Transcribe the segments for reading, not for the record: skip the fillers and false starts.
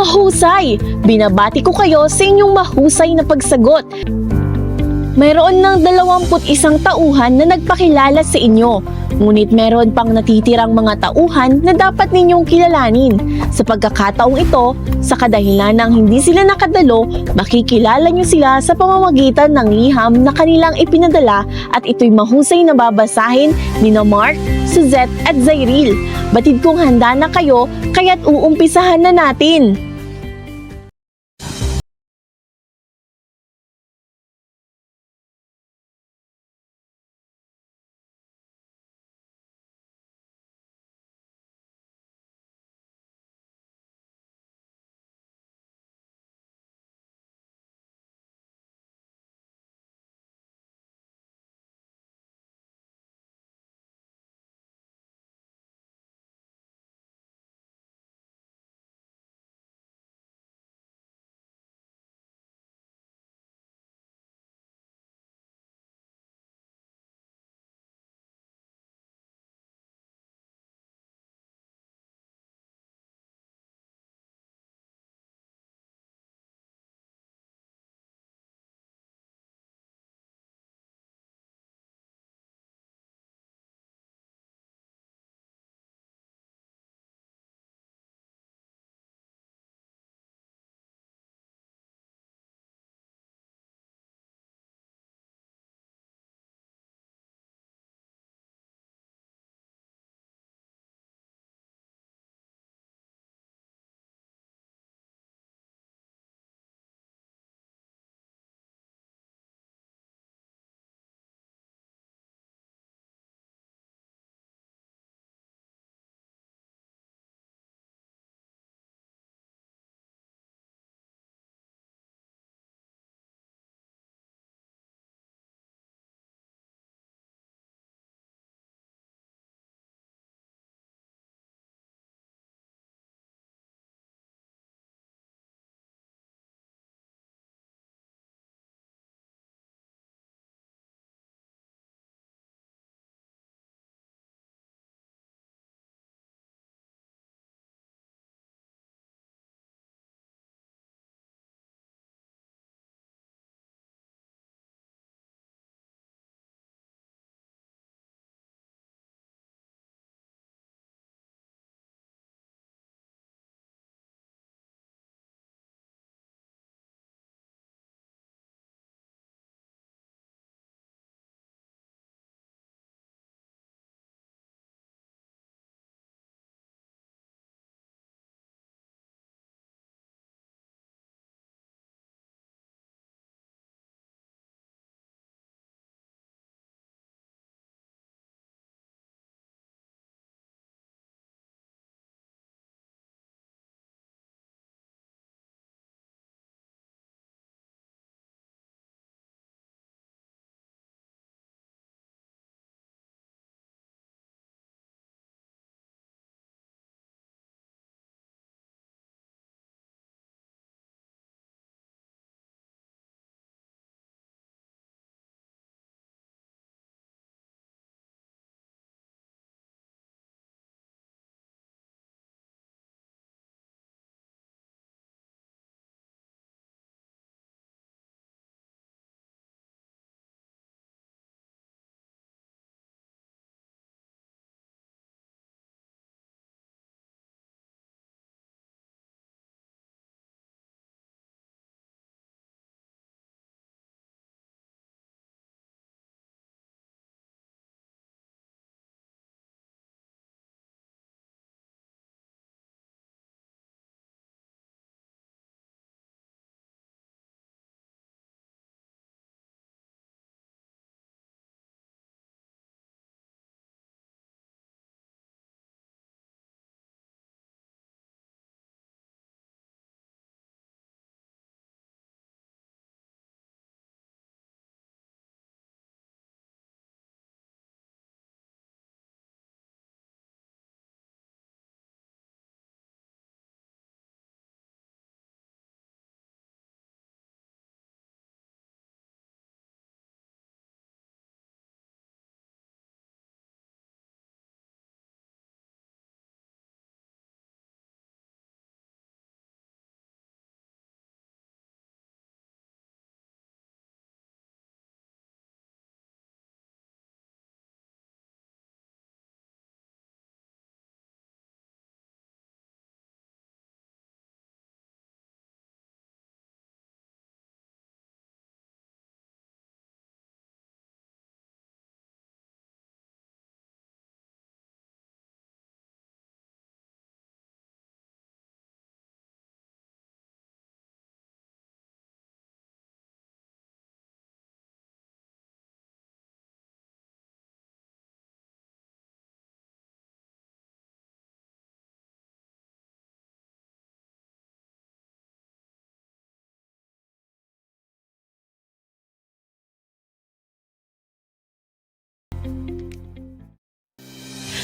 Mahusay! Binabati ko kayo sa inyong mahusay na pagsagot. Mayroon ng 21 tauhan na nagpakilala sa inyo, ngunit meron pang natitirang mga tauhan na dapat ninyong kilalanin. Sa pagkakataong ito, sa kadahilan ng hindi sila nakadalo, makikilala nyo sila sa pamamagitan ng liham na kanilang ipinadala at ito'y mahusay na babasahin ni Mark, Suzette at Zairil. Batid kong handa na kayo, kaya't uumpisahan na natin.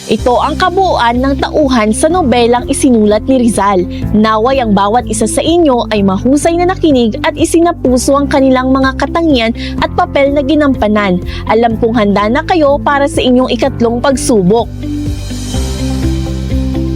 Ito ang kabuuan ng tauhan sa nobelang isinulat ni Rizal. Naway ang bawat isa sa inyo ay mahusay na nakinig at isinapuso ang kanilang mga katangian at papel na ginampanan. Alam kong handa na kayo para sa inyong ikatlong pagsubok.